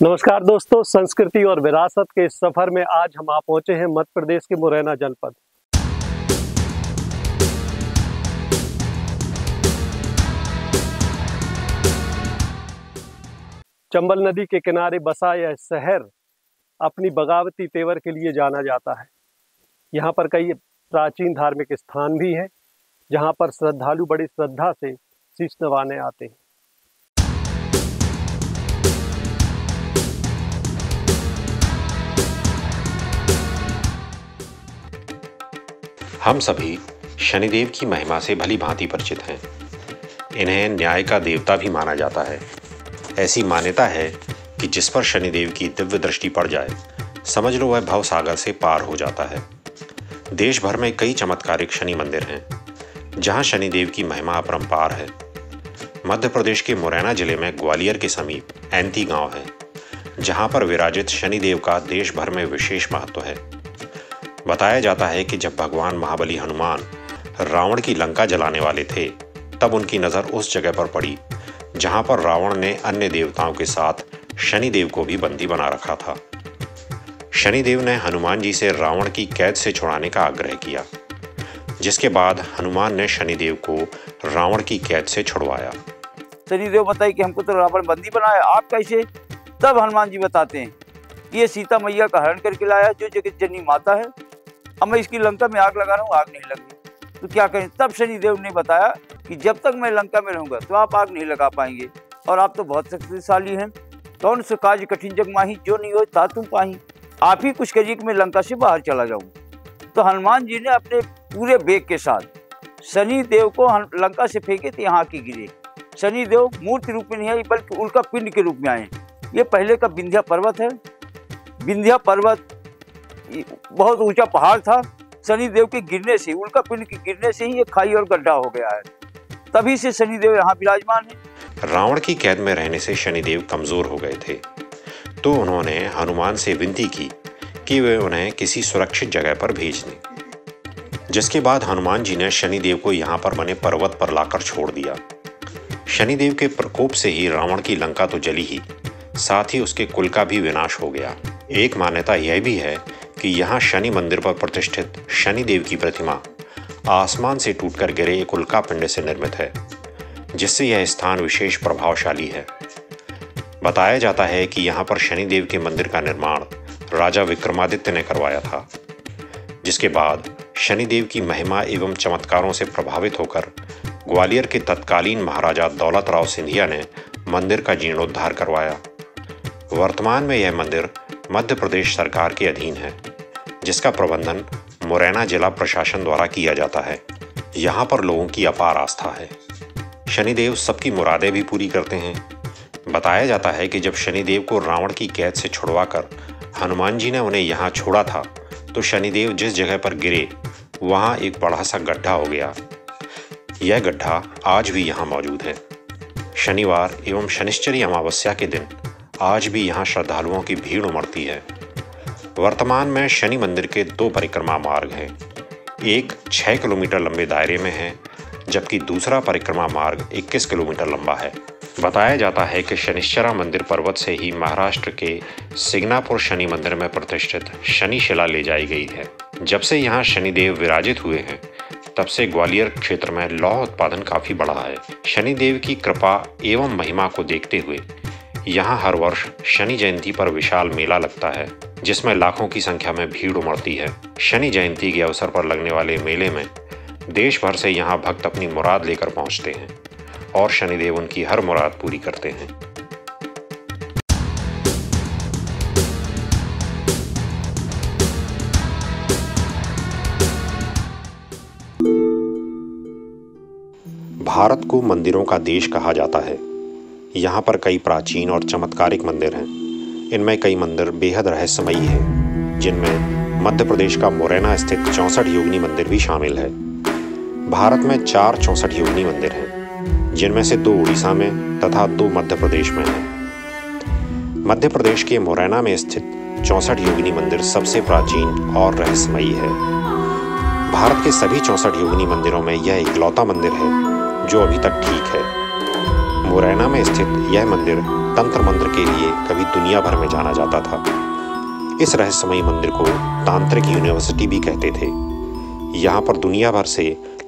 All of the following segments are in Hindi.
नमस्कार दोस्तों, संस्कृति और विरासत के इस सफर में आज हम आ पहुंचे हैं मध्य प्रदेश के मुरैना जनपद। चंबल नदी के किनारे बसा यह शहर अपनी बगावती तेवर के लिए जाना जाता है। यहाँ पर कई प्राचीन धार्मिक स्थान भी हैं, जहाँ पर श्रद्धालु बड़ी श्रद्धा से शीश नवाने आते हैं। हम सभी शनिदेव की महिमा से भली भांति परिचित हैं। इन्हें न्याय का देवता भी माना जाता है। ऐसी मान्यता है कि जिस पर शनिदेव की दिव्य दृष्टि पड़ जाए, समझ लो वह भव सागर से पार हो जाता है। देश भर में कई चमत्कारिक शनि मंदिर हैं, जहां शनिदेव की महिमा अपरंपार है। मध्य प्रदेश के मुरैना जिले में ग्वालियर के समीप ऐंती गांव है, जहां पर विराजित शनिदेव का देश भर में विशेष महत्व है। बताया जाता है कि जब भगवान महाबली हनुमान रावण की लंका जलाने वाले थे, तब उनकी नज़र उस जगह पर पड़ी जहां पर रावण ने अन्य देवताओं के साथ शनिदेव को भी बंदी बना रखा था। शनिदेव ने हनुमान जी से रावण की कैद से छुड़ाने का आग्रह किया, जिसके बाद हनुमान ने शनिदेव को रावण की कैद से छुड़वाया। शनिदेव बताइए कि हमको तो रावण बंदी बनाया, आप कैसे? तब हनुमान जी बताते हैं कि ये सीता मैया का हरण करके लाया, जो जगत जननी माता है। अब मैं इसकी लंका में आग लगा रहा हूँ, आग नहीं लग रही, तो क्या करें? तब शनिदेव ने बताया कि जब तक मैं लंका में रहूंगा तो आप आग नहीं लगा पाएंगे, और आप तो बहुत शक्तिशाली हैं। कौन सा कार्य कठिन जग माही, जो नहीं हो ता तुम पाही। आप ही कुछ करिए कि मैं लंका से बाहर चला जाऊं। तो हनुमान जी ने अपने पूरे वेग के साथ शनिदेव को लंका से फेंके तो यहाँ की गिरे। शनिदेव मूर्ति रूप में नहीं आए, बल्कि उल्का पिंड के रूप में आए। ये पहले का विंध्या पर्वत है। विंध्या पर्वत बहुत ऊंचा पहाड़ था। शनिदेव के गिरने से, उल्का पिंड के गिरने से ही ये खाई और गड्ढा हो गया है। तभी से शनिदेव यहाँ विराजमान है। रावण की कैद में रहने से शनिदेव कमजोर हो गए थे, तो उन्होंने हनुमान से विनती की कि वे उन्हें किसी सुरक्षित जगह पर भेज दें। जिसके बाद हनुमान जी ने शनिदेव को यहाँ पर बने पर्वत पर लाकर छोड़ दिया। शनिदेव के प्रकोप से ही रावण की लंका तो जली ही, साथ ही उसके कुल का भी विनाश हो गया। एक मान्यता यह भी है कि यहाँ शनि मंदिर पर प्रतिष्ठित शनिदेव की प्रतिमा आसमान से टूटकर गिरे एक उल्का पिंड से निर्मित है, जिससे यह स्थान विशेष प्रभावशाली है। बताया जाता है कि यहाँ पर शनिदेव के मंदिर का निर्माण राजा विक्रमादित्य ने करवाया था, जिसके बाद शनिदेव की महिमा एवं चमत्कारों से प्रभावित होकर ग्वालियर के तत्कालीन महाराजा दौलत राव सिंधिया ने मंदिर का जीर्णोद्धार करवाया। वर्तमान में यह मंदिर मध्य प्रदेश सरकार के अधीन है, जिसका प्रबंधन मुरैना जिला प्रशासन द्वारा किया जाता है। यहाँ पर लोगों की अपार आस्था है। शनिदेव सबकी मुरादें भी पूरी करते हैं। बताया जाता है कि जब शनिदेव को रावण की कैद से छुड़वाकर हनुमान जी ने उन्हें यहाँ छोड़ा था, तो शनिदेव जिस जगह पर गिरे वहाँ एक बड़ा सा गड्ढा हो गया। यह गड्ढा आज भी यहाँ मौजूद है। शनिवार एवं शनिश्चरी अमावस्या के दिन आज भी यहाँ श्रद्धालुओं की भीड़ उमड़ती है। वर्तमान में शनि मंदिर के 2 परिक्रमा मार्ग हैं। एक 6 किलोमीटर लंबे दायरे में है, जबकि दूसरा परिक्रमा मार्ग 21 किलोमीटर लंबा है। बताया जाता है कि शनिश्चरा मंदिर पर्वत से ही महाराष्ट्र के सिग्नापुर शनि मंदिर में प्रतिष्ठित शनि शिला ले जाई गई है। जब से यहाँ शनिदेव विराजित हुए हैं, तब से ग्वालियर क्षेत्र में लौह उत्पादन काफी बढ़ा है। शनिदेव की कृपा एवं महिमा को देखते हुए यहाँ हर वर्ष शनि जयंती पर विशाल मेला लगता है, जिसमें लाखों की संख्या में भीड़ उमड़ती है। शनि जयंती के अवसर पर लगने वाले मेले में देश भर से यहाँ भक्त अपनी मुराद लेकर पहुँचते हैं, और शनिदेव उनकी हर मुराद पूरी करते हैं। भारत को मंदिरों का देश कहा जाता है। यहाँ पर कई प्राचीन और चमत्कारिक मंदिर हैं। इनमें कई मंदिर बेहद रहस्यमयी हैं, जिनमें मध्य प्रदेश का मुरैना स्थित 64 योगिनी मंदिर भी शामिल है। भारत में 4 64 योगिनी मंदिर हैं, जिनमें से 2 उड़ीसा में तथा 2 मध्य प्रदेश में हैं। मध्य प्रदेश के मुरैना में स्थित 64 योगिनी मंदिर सबसे प्राचीन और रहस्यमयी है। भारत के सभी 64 योगिनी मंदिरों में यह इकलौता मंदिर है जो अभी तक ठीक है। मुरैना में स्थित यह मंदिर तंत्र मंत्र के लिए कभी दुनिया भर में जाना जाता था। इस रहस्यमयी मंदिर को तांत्रिक यूनिवर्सिटी भी कहते थे। यहाँ पर दुनिया भर से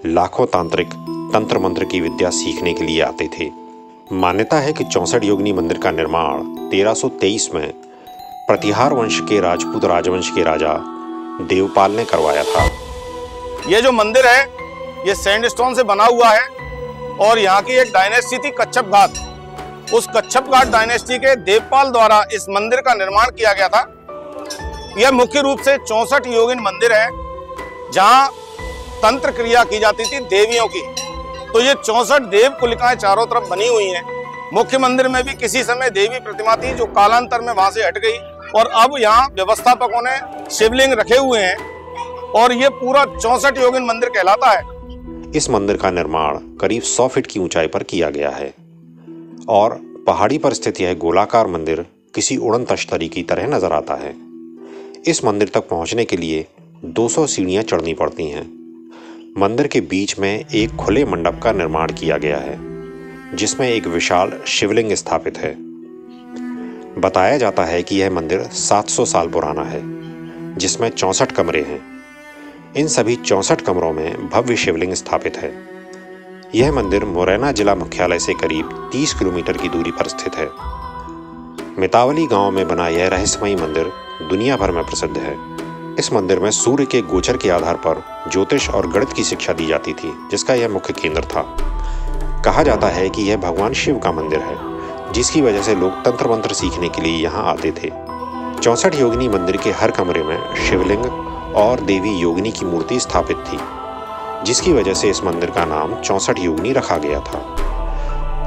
लाखों तांत्रिक तंत्र मंत्र की विद्या सीखने के लिए आते थे। मान्यता है कि 64 योगिनी मंदिर का निर्माण 1323 में प्रतिहार वंश के राजपूत राजवंश के राजा देवपाल ने करवाया था। ये जो मंदिर है ये सैंडस्टोन से बना हुआ है और यहाँ की एक डायनेस्टी थी कच्छप घाट। उस कच्छप घाट डायनेस्टी के देवपाल द्वारा इस मंदिर का निर्माण किया गया था। यह मुख्य रूप से 64 योगिन मंदिर है जहाँ तंत्र क्रिया की जाती थी देवियों की। तो ये 64 देव कुलिकाएं चारों तरफ बनी हुई हैं। मुख्य मंदिर में भी किसी समय देवी प्रतिमा थी जो कालांतर में वहां से हट गई और अब यहाँ व्यवस्थापकों ने शिवलिंग रखे हुए हैं और ये पूरा 64 योगिन मंदिर कहलाता है। इस मंदिर का निर्माण करीब 100 फीट की ऊंचाई पर किया गया है और पहाड़ी पर स्थित यह गोलाकार मंदिर किसी उड़न तश्तरी की तरह नजर आता है। इस मंदिर तक पहुंचने के लिए 200 सीढ़ियां चढ़नी पड़ती हैं। मंदिर के बीच में एक खुले मंडप का निर्माण किया गया है जिसमें एक विशाल शिवलिंग स्थापित है। बताया जाता है कि यह मंदिर 700 साल पुराना है जिसमें 64 कमरे हैं। इन सभी 64 कमरों में भव्य शिवलिंग स्थापित है। यह मंदिर मुरैना जिला मुख्यालय से करीब 30 किलोमीटर की दूरी पर स्थित है। मितावली गांव में बना यह रहस्यमयी मंदिर दुनिया भर में प्रसिद्ध है। इस मंदिर में सूर्य के गोचर के आधार पर ज्योतिष और गणित की शिक्षा दी जाती थी जिसका यह मुख्य केंद्र था। कहा जाता है कि यह भगवान शिव का मंदिर है जिसकी वजह से लोग तंत्र मंत्र सीखने के लिए यहाँ आते थे। 64 योगिनी मंदिर के हर कमरे में शिवलिंग और देवी योगिनी की मूर्ति स्थापित थी जिसकी वजह से इस मंदिर का नाम 64 योगिनी रखा गया था।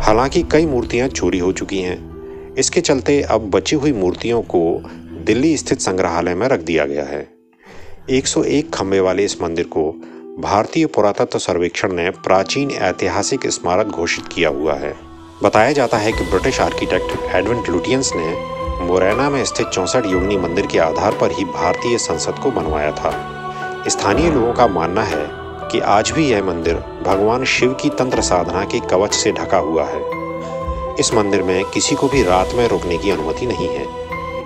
हालांकि कई मूर्तियां चोरी हो चुकी हैं। इसके चलते अब बची हुई मूर्तियों को दिल्ली स्थित संग्रहालय में रख दिया गया है। 101 खंभे वाले इस मंदिर को भारतीय पुरातत्व सर्वेक्षण ने प्राचीन ऐतिहासिक स्मारक घोषित किया हुआ है। बताया जाता है कि ब्रिटिश आर्किटेक्ट एडविन लुटियंस ने मुरैना में स्थित 64 योगिनी मंदिर के आधार पर ही भारतीय संसद को बनवाया था। स्थानीय लोगों का मानना है कि आज भी यह मंदिर भगवान शिव की तंत्र साधना के कवच से ढका हुआ है। इस मंदिर में किसी को भी रात में रुकने की अनुमति नहीं है।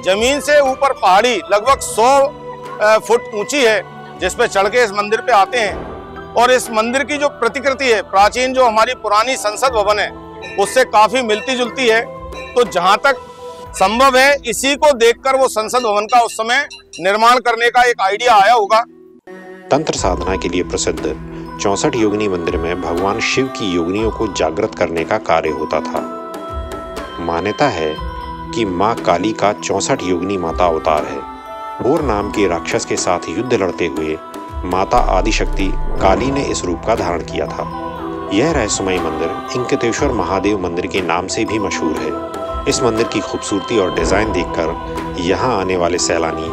जमीन से ऊपर पहाड़ी लगभग 100 फुट ऊंची है जिस पे चढ़ के इस मंदिर पे आते हैं और इस मंदिर की जो प्रतिकृति है प्राचीन जो हमारी पुरानी संसद भवन है उससे काफी मिलती जुलती है। तो जहां तक संभव है इसी को देखकर वो संसद भवन का उस समय निर्माण करने का एक आइडिया आया होगा। तंत्र साधना के लिए प्रसिद्ध 64 योगिनी मंदिर में भगवान शिव की योगिनियों को जागृत करने का कार्य होता था। मान्यता है कि माँ काली का 64 योगिनी माता अवतार है। घोर नाम के राक्षस के साथ युद्ध लड़ते हुए माता आदिशक्ति काली ने इस रूप का धारण किया था। यह रहस्यमयी मंदिर इंकतेश्वर महादेव मंदिर के नाम से भी मशहूर है। इस मंदिर की खूबसूरती और डिजाइन देखकर यहाँ आने वाले सैलानी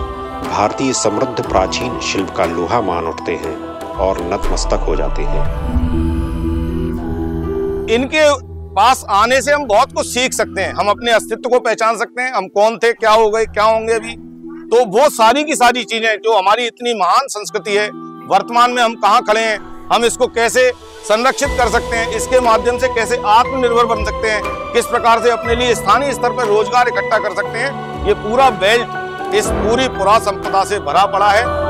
भारतीय समृद्ध प्राचीन शिल्प का लोहा मान उठते हैं और नतमस्तक हो जाते हैं। इनके पास आने से हम बहुत कुछ सीख सकते हैं। हम अपने अस्तित्व को पहचान सकते हैं। हम कौन थे, क्या हो गए, क्या होंगे अभी। तो वो सारी की सारी चीजें जो हमारी इतनी महान संस्कृति है, वर्तमान में हम कहाँ खड़े हैं, हम इसको कैसे संरक्षित कर सकते हैं, इसके माध्यम से कैसे आत्मनिर्भर बन सकते हैं, किस प्रकार से अपने लिए स्थानीय स्तर पर रोजगार इकट्ठा कर सकते हैं, ये पूरा बेल्ट इस पूरी पुरा संपदा से भरा पड़ा है।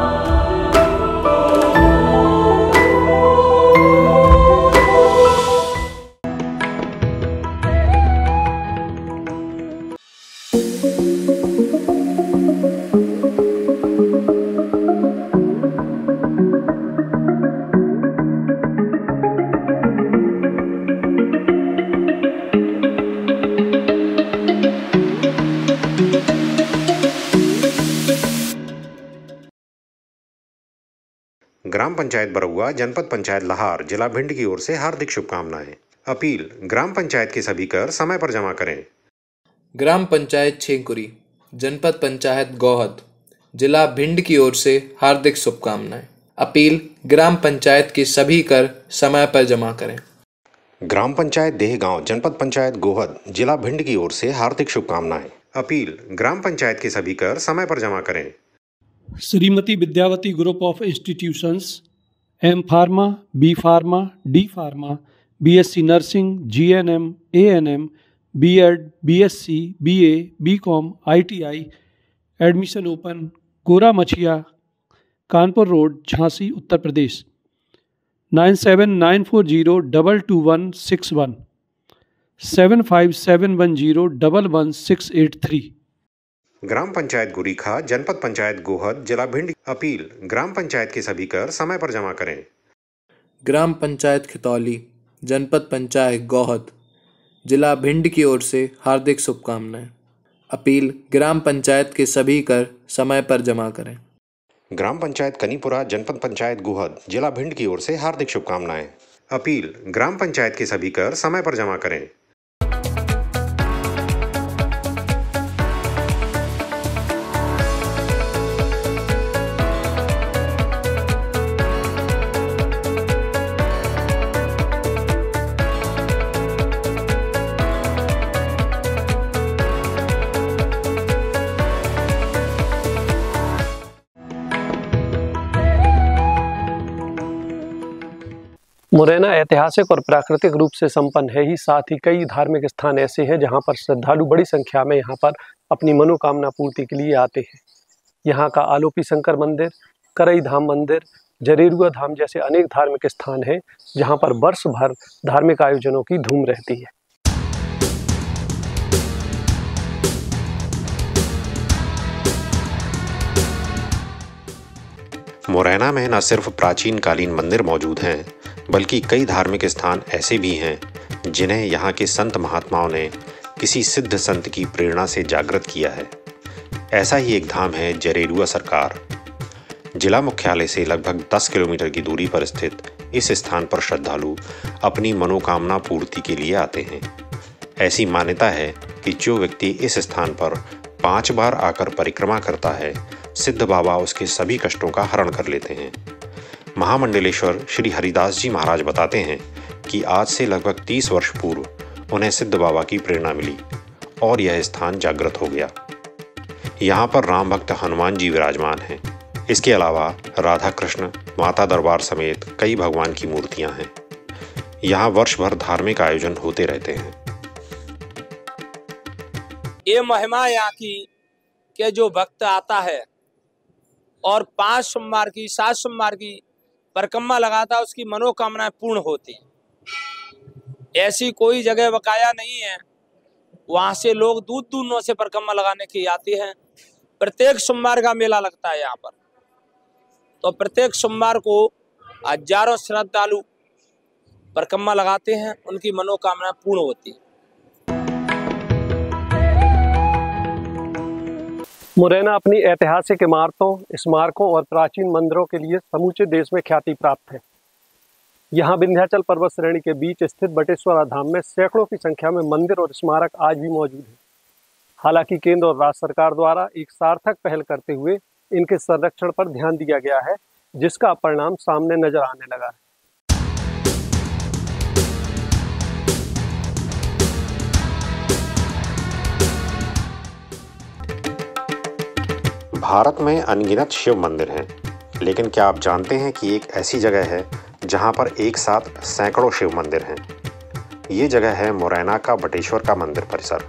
ग्राम पंचायत बरौआ, जनपद पंचायत लाहार, जिला भिंड की ओर से हार्दिक शुभकामनाएं। अपील, ग्राम पंचायत के सभी कर समय पर जमा करें। ग्राम पंचायत छेंकुरी, जनपद पंचायत गौहद, जिला भिंड की ओर से हार्दिक शुभकामनाएं। अपील, ग्राम पंचायत के सभी कर समय पर जमा करें। ग्राम पंचायत देहगांव, जनपद पंचायत गोहद, जिला भिंड की ओर से हार्दिक शुभकामनाएं। अपील, ग्राम पंचायत के सभी कर समय पर जमा करें। Shrimati Vidyavati group of institutions, M pharma, B pharma, D pharma, BSc nursing, GNM, ANM, B.Ed, BSc, BA, BCom, ITI, admission open, Gora Machhiya, Kanpur road, Jhansi, Uttar Pradesh. 9794022161, 7571011683। ग्राम पंचायत गुरीखा, जनपद पंचायत गोहद, जिला भिंड। अपील, ग्राम पंचायत के सभी कर समय पर जमा करें। ग्राम पंचायत खितौली, जनपद पंचायत गोहद, जिला भिंड की ओर से हार्दिक शुभकामनाएं। अपील, ग्राम पंचायत के सभी कर समय पर जमा करें। ग्राम पंचायत कनीपुरा, जनपद पंचायत गोहद, जिला भिंड की ओर से हार्दिक शुभकामनाएं। अपील, ग्राम पंचायत के सभी कर समय पर जमा करें। मुरैना ऐतिहासिक और प्राकृतिक रूप से संपन्न है ही, साथ ही कई धार्मिक स्थान ऐसे हैं जहां पर श्रद्धालु बड़ी संख्या में यहां पर अपनी मनोकामना पूर्ति के लिए आते हैं। यहां का आलोपी शंकर मंदिर, करई धाम मंदिर, जरेरुआ धाम जैसे अनेक धार्मिक स्थान हैं जहां पर वर्ष भर धार्मिक आयोजनों की धूम रहती है। मुरैना में न सिर्फ प्राचीन कालीन मंदिर मौजूद हैं, बल्कि कई धार्मिक स्थान ऐसे भी हैं जिन्हें यहाँ के संत महात्माओं ने किसी सिद्ध संत की प्रेरणा से जागृत किया है। ऐसा ही एक धाम है जरेरुआ सरकार। जिला मुख्यालय से लगभग 10 किलोमीटर की दूरी पर स्थित इस स्थान पर श्रद्धालु अपनी मनोकामना पूर्ति के लिए आते हैं। ऐसी मान्यता है कि जो व्यक्ति इस स्थान पर 5 बार आकर परिक्रमा करता है, सिद्ध बाबा उसके सभी कष्टों का हरण कर लेते हैं। महामंडलेश्वर श्री हरिदास जी महाराज बताते हैं कि आज से लगभग 30 वर्ष पूर्व उन्हें सिद्ध बाबा की प्रेरणा मिली और यह स्थान जागृत हो गया। यहाँ पर राम भक्त हनुमान जी विराजमान हैं। इसके अलावा राधा कृष्ण, माता दरबार समेत कई भगवान की मूर्तियाँ हैं। यहाँ वर्ष भर धार्मिक आयोजन होते रहते हैं। ये महिमा यहाँ की के जो भक्त आता है और 5 सोमवार की 7 सोमवार की परिक्रमा लगाता है, उसकी मनोकामनाएं पूर्ण होती हैं। ऐसी कोई जगह बकाया नहीं है, वहाँ से लोग दूर दूर से परिक्रमा लगाने के आते हैं। प्रत्येक सोमवार का मेला लगता है यहाँ पर, तो प्रत्येक सोमवार को हजारों श्रद्धालु परिक्रमा लगाते हैं, उनकी मनोकामना पूर्ण होती है। मुरैना अपनी ऐतिहासिक इमारतों, स्मारकों और प्राचीन मंदिरों के लिए समूचे देश में ख्याति प्राप्त है। यहाँ विंध्याचल पर्वत श्रेणी के बीच स्थित बटेश्वरा धाम में सैकड़ों की संख्या में मंदिर और स्मारक आज भी मौजूद हैं। हालांकि केंद्र और राज्य सरकार द्वारा एक सार्थक पहल करते हुए इनके संरक्षण पर ध्यान दिया गया है, जिसका परिणाम सामने नजर आने लगा है। भारत में अनगिनत शिव मंदिर हैं, लेकिन क्या आप जानते हैं कि एक ऐसी जगह है जहां पर एक साथ सैकड़ों शिव मंदिर हैं? ये जगह है मुरैना का बटेश्वर का मंदिर परिसर।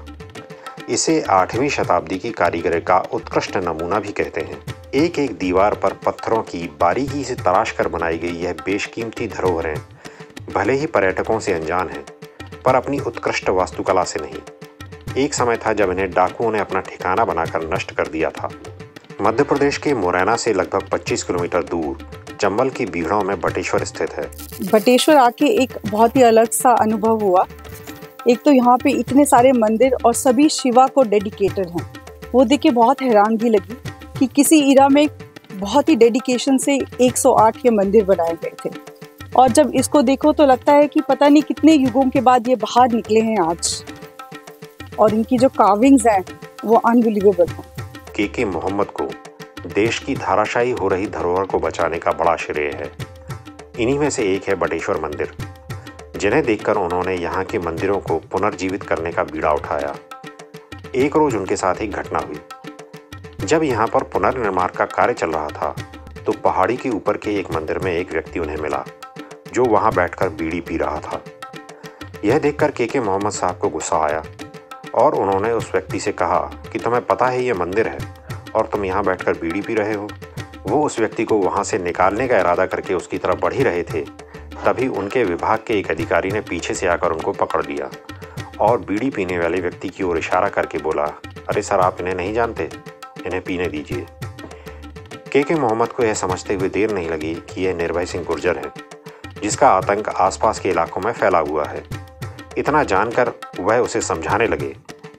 इसे 8वीं शताब्दी की कारीगरी का उत्कृष्ट नमूना भी कहते हैं। एक एक दीवार पर पत्थरों की बारीकी से तराश कर बनाई गई यह बेशकीमती धरोहरें भले ही पर्यटकों से अनजान हैं, पर अपनी उत्कृष्ट वास्तुकला से नहीं। एक समय था जब इन्हें डाकुओं ने अपना ठिकाना बनाकर नष्ट कर दिया था। मध्य प्रदेश के मुरैना से लगभग 25 किलोमीटर दूर चंबल की बीहड़ों में बटेश्वर स्थित है। बटेश्वर आके एक बहुत ही अलग सा अनुभव हुआ। एक तो यहाँ पे इतने सारे मंदिर और सभी शिवा को डेडिकेटेड हैं। वो देख के बहुत हैरानगी लगी कि किसी इरा में बहुत ही डेडिकेशन से 108 के मंदिर बनाए गए थे, और जब इसको देखो तो लगता है कि पता नहीं कितने युगों के बाद ये बाहर निकले हैं आज, और इनकी जो कार्विंग्स हैं वो अनबिलीवेबल हैं। के मोहम्मद को देश की धाराशायी हो रही धरोहर को बचाने का बड़ा श्रेय है। इन्हीं में से एक है बटेश्वर मंदिर, जिन्हें देखकर उन्होंने यहाँ के मंदिरों को पुनर्जीवित करने का बीड़ा उठाया। एक रोज उनके साथ एक घटना हुई। जब यहाँ पर पुनर्निर्माण का कार्य चल रहा था, तो पहाड़ी के ऊपर के एक मंदिर में एक व्यक्ति उन्हें मिला, जो वहाँ बैठकर बीड़ी पी रहा था। यह देखकर के मोहम्मद साहब को गुस्सा आया और उन्होंने उस व्यक्ति से कहा कि तुम्हें पता है ये मंदिर है और तुम यहाँ बैठकर बीड़ी पी रहे हो। वो उस व्यक्ति को वहाँ से निकालने का इरादा करके उसकी तरफ बढ़ ही रहे थे, तभी उनके विभाग के एक अधिकारी ने पीछे से आकर उनको पकड़ लिया और बीड़ी पीने वाले व्यक्ति की ओर इशारा करके बोला, अरे सर, आप इन्हें नहीं जानते, इन्हें पीने दीजिए। के मोहम्मद को यह समझते हुए देर नहीं लगी कि यह निर्भय सिंह गुर्जर है, जिसका आतंक आसपास के इलाकों में फैला हुआ है। इतना जानकर वह उसे समझाने लगे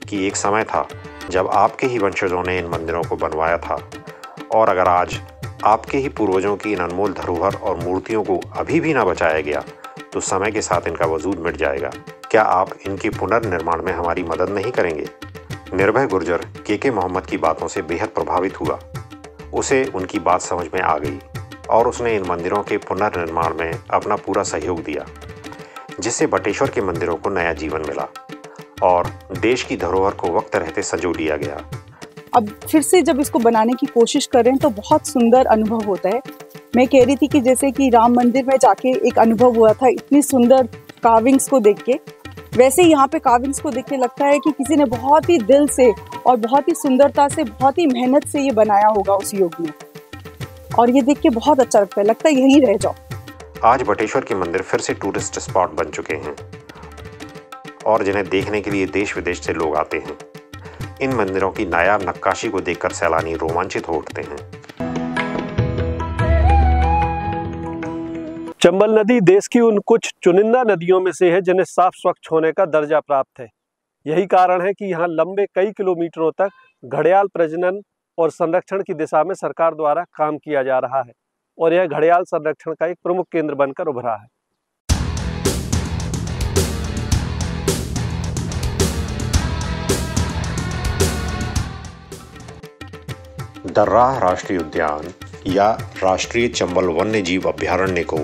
कि एक समय था जब आपके ही वंशजों ने इन मंदिरों को बनवाया था और अगर आज आपके ही पूर्वजों की इन अनमोल धरोहर और मूर्तियों को अभी भी ना बचाया गया तो समय के साथ इनका वजूद मिट जाएगा। क्या आप इनके पुनर्निर्माण में हमारी मदद नहीं करेंगे? निर्भय गुर्जर के मोहम्मद की बातों से बेहद प्रभावित हुआ। उसे उनकी बात समझ में आ गई और उसने इन मंदिरों के पुनर्निर्माण में अपना पूरा सहयोग दिया, जिससे बटेश्वर के मंदिरों को नया जीवन मिला और देश की धरोहर को वक्त रहते संजो लिया गया। अब फिर से जब इसको बनाने की कोशिश कर रहे हैं तो बहुत सुंदर अनुभव होता है। मैं कह रही थी कि जैसे कि राम मंदिर में जाके एक अनुभव हुआ था इतनी सुंदर कार्विंग्स को देख के, वैसे ही यहाँ पे कार्विंग्स को देख के लगता है कि किसी ने बहुत ही दिल से और बहुत ही सुंदरता से, बहुत ही मेहनत से ये बनाया होगा उस युग में, और ये देख के बहुत अच्छा लगता है यहीं रह जाओ। आज बटेश्वर के मंदिर फिर से टूरिस्ट स्पॉट बन चुके हैं और जिन्हें देखने के लिए देश विदेश से लोग आते हैं। इन मंदिरों की नायाब नक्काशी को देखकर सैलानी रोमांचित हो उठते हैं। चंबल नदी देश की उन कुछ चुनिंदा नदियों में से है जिन्हें साफ स्वच्छ होने का दर्जा प्राप्त है। यही कारण है कि यहाँ लंबे कई किलोमीटरों तक घड़ियाल प्रजनन और संरक्षण की दिशा में सरकार द्वारा काम किया जा रहा है और यह घड़ियाल संरक्षण का एक प्रमुख केंद्र बनकर उभरा है। दर्राह राष्ट्रीय उद्यान या राष्ट्रीय चंबल वन्य जीव अभयारण्य को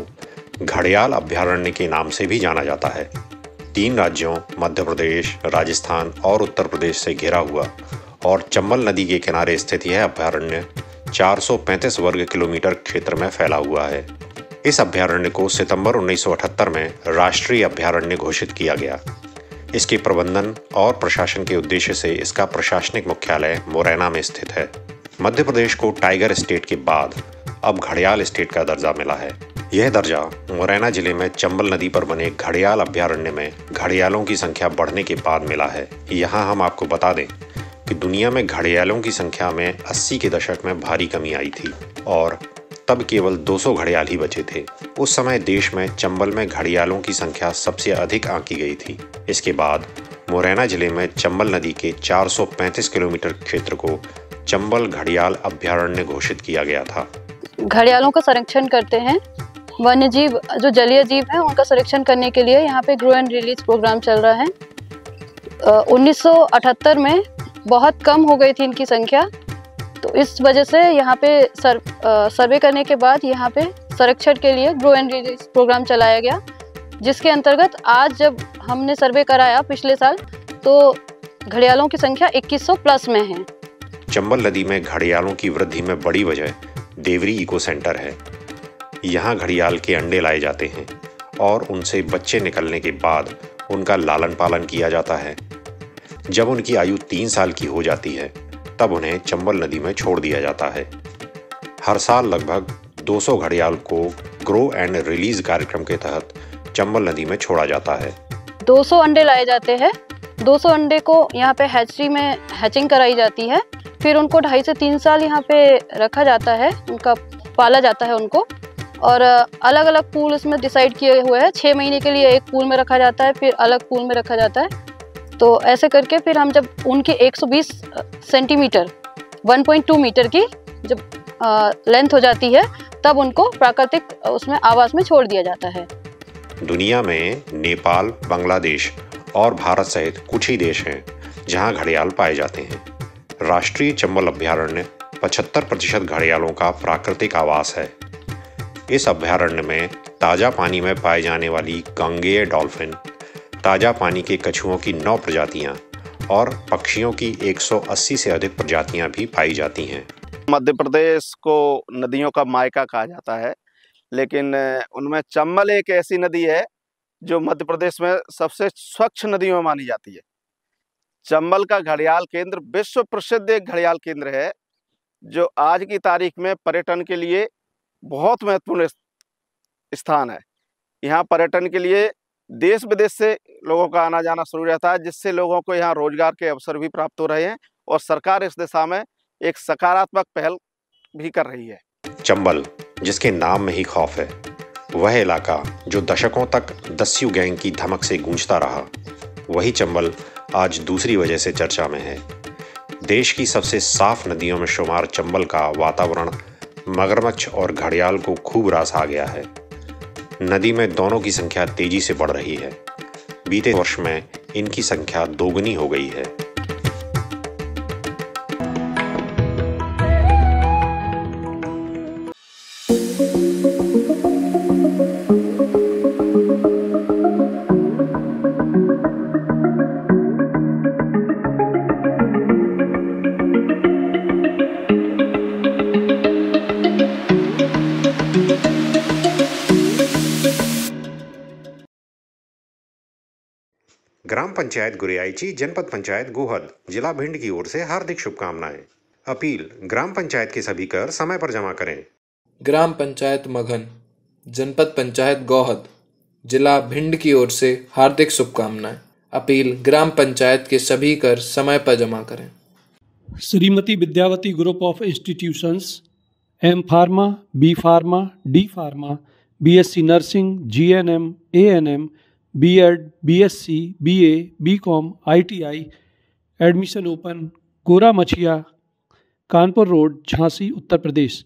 घड़ियाल अभयारण्य के नाम से भी जाना जाता है। 3 राज्यों मध्य प्रदेश, राजस्थान और उत्तर प्रदेश से घिरा हुआ और चंबल नदी के किनारे स्थित यह अभयारण्य 435 वर्ग किलोमीटर क्षेत्र में फैला हुआ है। इस अभयारण्य को सितंबर 1978 में राष्ट्रीय अभयारण्य घोषित किया गया। इसके प्रबंधन और प्रशासन के उद्देश्य से इसका प्रशासनिक मुख्यालय मुरैना में स्थित है। मध्य प्रदेश को टाइगर स्टेट के बाद अब घड़ियाल स्टेट का दर्जा मिला है। यह दर्जा मुरैना जिले में चंबल नदी पर बने घड़ियाल अभयारण्य में घड़ियालों की संख्या बढ़ने के बाद मिला है। यहाँ हम आपको बता दें कि दुनिया में घड़ियालों की संख्या में 80 के दशक में भारी कमी आई थी और तब केवल 200 घड़ियाल ही बचे थे। उस समय देश में चंबल में घड़ियालों की संख्या सबसे अधिक आंकी गई थी। इसके बाद मुरैना जिले में चंबल नदी के 435 किलोमीटर क्षेत्र को चंबल घड़ियाल अभयारण्य घोषित किया गया था। घड़ियालों का संरक्षण करते हैं। वन्य जीव जो जलीय जीव हैं उनका संरक्षण करने के लिए यहाँ पे ग्रो एंड रिलीज प्रोग्राम चल रहा है। 1978 में बहुत कम हो गई थी इनकी संख्या, तो इस वजह से यहाँ पे सर्वे करने के बाद यहाँ पे संरक्षण के लिए ग्रो एंड रिलीज प्रोग्राम चलाया गया, जिसके अंतर्गत आज जब हमने सर्वे कराया पिछले साल तो घड़ियालों की संख्या 2100 प्लस में है। चंबल नदी में घड़ियालों की वृद्धि में बड़ी वजह देवरी इको सेंटर है। यहाँ घड़ियाल के अंडे लाए जाते हैं और उनसे बच्चे निकलने के बाद उनका लालन पालन किया जाता है। जब उनकी आयु 3 साल की हो जाती है तब उन्हें चंबल नदी में छोड़ दिया जाता है। हर साल लगभग 200 घड़ियाल को ग्रो एंड रिलीज कार्यक्रम के तहत चंबल नदी में छोड़ा जाता है। 200 अंडे लाए जाते हैं। 200 अंडे को यहाँ पे हैचरी में हैचिंग कराई जाती है, फिर उनको 2.5 से 3 साल यहाँ पे रखा जाता है, उनका पाला जाता है उनको, और अलग अलग पूल इसमें डिसाइड किए हुए हैं। 6 महीने के लिए एक पूल में रखा जाता है, फिर अलग पूल में रखा जाता है। तो ऐसे करके फिर हम जब उनकी 120 सेंटीमीटर 1.2 मीटर की जब लेंथ हो जाती है तब उनको प्राकृतिक उसमें आवास में छोड़ दिया जाता है। दुनिया में नेपाल, बांग्लादेश और भारत सहित कुछ ही देश हैं जहां घड़ियाल पाए जाते हैं। राष्ट्रीय चंबल अभयारण्य 75% घड़ियालों का प्राकृतिक आवास है। इस अभयारण्य में ताज़ा पानी में पाए जाने वाली गंगेय डॉल्फिन, ताज़ा पानी के कछुओं की 9 प्रजातियां और पक्षियों की 180 से अधिक प्रजातियां भी पाई जाती हैं। मध्य प्रदेश को नदियों का मायका कहा जाता है, लेकिन उनमें चंबल एक ऐसी नदी है जो मध्य प्रदेश में सबसे स्वच्छ नदियों में मानी जाती है। चंबल का घड़ियाल केंद्र विश्व प्रसिद्ध एक घड़ियाल केंद्र है, जो आज की तारीख में पर्यटन के लिए बहुत महत्वपूर्ण स्थान है। यहाँ पर्यटन के लिए देश विदेश से लोगों का आना जाना शुरू रहता है, जिससे लोगों को यहाँ रोजगार के अवसर भी प्राप्त हो रहे हैं और सरकार इस दिशा में एक सकारात्मक पहल भी कर रही है। चंबल, जिसके नाम में ही खौफ है, वह इलाका जो दशकों तक दस्यू गैंग की धमक से गूंजता रहा, वही चंबल आज दूसरी वजह से चर्चा में है। देश की सबसे साफ नदियों में शुमार चंबल का वातावरण मगरमच्छ और घड़ियाल को खूब रास आ गया है। नदी में दोनों की संख्या तेजी से बढ़ रही है। बीते वर्ष में इनकी संख्या दोगुनी हो गई है। ग्राम पंचायत गुरियाईची, जनपद पंचायत गोहद, जिला भिंड की ओर से हार्दिक शुभकामनाएं। अपील, ग्राम पंचायत के सभी कर समय पर जमा करें। ग्राम पंचायत मघन, जनपद पंचायत गोहद, जिला भिंड की ओर से हार्दिक शुभकामनाएं। अपील, ग्राम पंचायत के सभी कर समय पर जमा करें। Shrimati Vidyavati group of institutions, M pharma, B pharma, D pharma, BSc nursing, GNM, ANM, BEd, BSc, BA, BCom, ITI, admission open, Gora Machhiya, Kanpur road, Jhansi, Uttar Pradesh.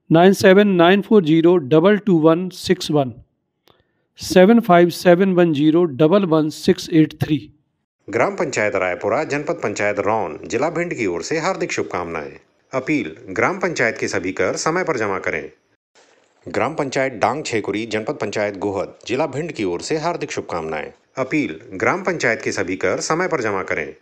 9794022161, 7571011683। ग्राम पंचायत रायपुरा, जनपद पंचायत रौन, जिला भिंड की ओर से हार्दिक शुभकामनाएं। अपील, ग्राम पंचायत के सभी कर समय पर जमा करें। ग्राम पंचायत डांग छेकुरी, जनपद पंचायत गोहद, जिला भिंड की ओर से हार्दिक शुभकामनाएं। अपील, ग्राम पंचायत के सभी कर समय पर जमा करें।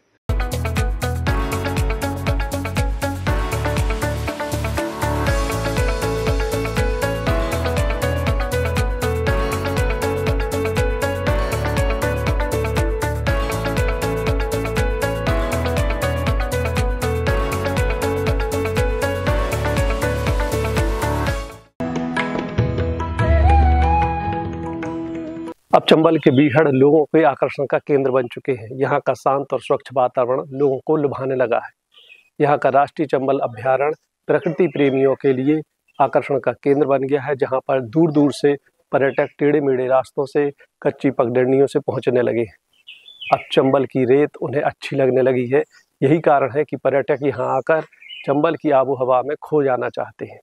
अब चंबल के बीहड़ लोगों के आकर्षण का केंद्र बन चुके हैं। यहाँ का शांत और स्वच्छ वातावरण लोगों को लुभाने लगा है। यहाँ का राष्ट्रीय चंबल अभ्यारण्य प्रकृति प्रेमियों के लिए आकर्षण का केंद्र बन गया है, जहाँ पर दूर दूर से पर्यटक टेढ़े मेढ़े रास्तों से, कच्ची पगडंडियों से पहुँचने लगे हैं। अब चंबल की रेत उन्हें अच्छी लगने लगी है। यही कारण है कि पर्यटक यहाँ आकर चंबल की आबो हवा में खो जाना चाहते हैं।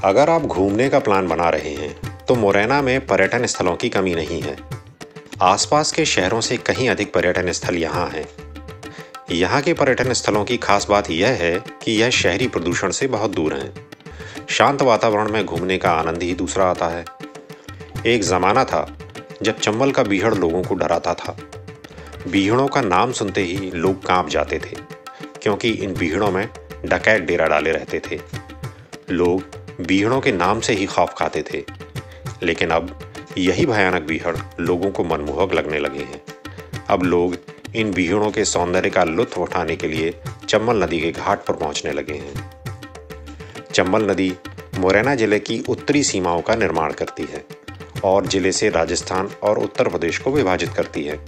अगर आप घूमने का प्लान बना रहे हैं तो मुरैना में पर्यटन स्थलों की कमी नहीं है। आसपास के शहरों से कहीं अधिक पर्यटन स्थल यहाँ हैं। यहाँ के पर्यटन स्थलों की खास बात यह है कि यह शहरी प्रदूषण से बहुत दूर हैं। शांत वातावरण में घूमने का आनंद ही दूसरा आता है। एक ज़माना था जब चंबल का बीहड़ लोगों को डराता था। बीहड़ों का नाम सुनते ही लोग कांप जाते थे, क्योंकि इन बीहड़ों में डकैत डेरा डाले रहते थे। लोग बीहड़ों के नाम से ही खौफ खाते थे, लेकिन अब यही भयानक बीहड़ लोगों को मनमोहक लगने लगे हैं। अब लोग इन बीहड़ों के सौंदर्य का लुत्फ उठाने के लिए चंबल नदी के घाट पर पहुंचने लगे हैं। चंबल नदी मुरैना जिले की उत्तरी सीमाओं का निर्माण करती है और जिले से राजस्थान और उत्तर प्रदेश को विभाजित करती है।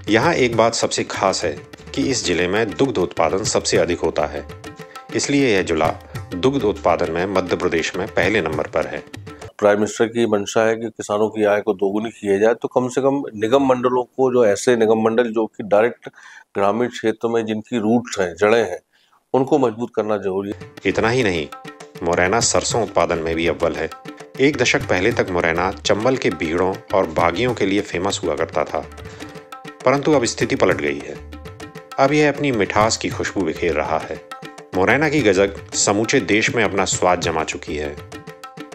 यहाँ एक बात सबसे खास है कि इस जिले में दुग्ध उत्पादन सबसे अधिक होता है, इसलिए यह जिला दुग्ध उत्पादन में मध्य प्रदेश में पहले नंबर पर है। प्राइम मिनिस्टर की मंशा है कि किसानों की आय को दोगुनी किया जाए, तो कम से कम निगम मंडलों को, जो ऐसे निगम मंडल जो कि डायरेक्ट ग्रामीण क्षेत्रों में जिनकी रूट्स हैं, जड़ें हैं, उनको मजबूत करना जरूरी है। इतना ही नहीं, मुरैना सरसों उत्पादन में भी अव्वल है। एक दशक पहले तक मुरैना चंबल के बीहड़ों और बागियों के लिए फेमस हुआ करता था, परंतु अब स्थिति पलट गई है। अब यह अपनी मिठास की खुशबू बिखेर रहा है। मुरैना की गजक समूचे देश में अपना स्वाद जमा चुकी है,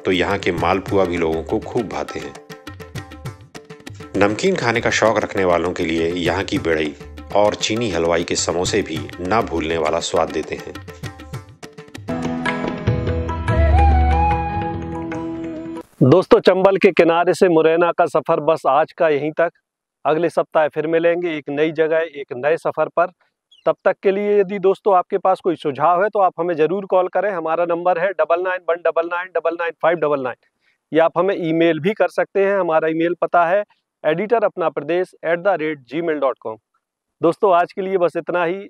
तो यहाँ के मालपुआ भी लोगों को खूब भाते हैं। नमकीन खाने का शौक रखने वालों के लिए यहाँ की बेड़ई और चीनी हलवाई के समोसे भी ना भूलने वाला स्वाद देते हैं। दोस्तों, चंबल के किनारे से मुरैना का सफ़र बस आज का यहीं तक। अगले सप्ताह फिर मिलेंगे एक नई जगह, एक नए सफ़र पर। तब तक के लिए यदि दोस्तों आपके पास कोई सुझाव है तो आप हमें ज़रूर कॉल करें। हमारा नंबर है 9919999599, या आप हमें ईमेल भी कर सकते हैं। हमारा ईमेल पता है editorapnapradesh@gmail.com। दोस्तों, आज के लिए बस इतना ही।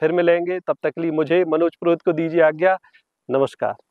फिर मिलेंगे, तब तक के लिए मुझे मनोज पुरोहित को दीजिए आज्ञा। नमस्कार।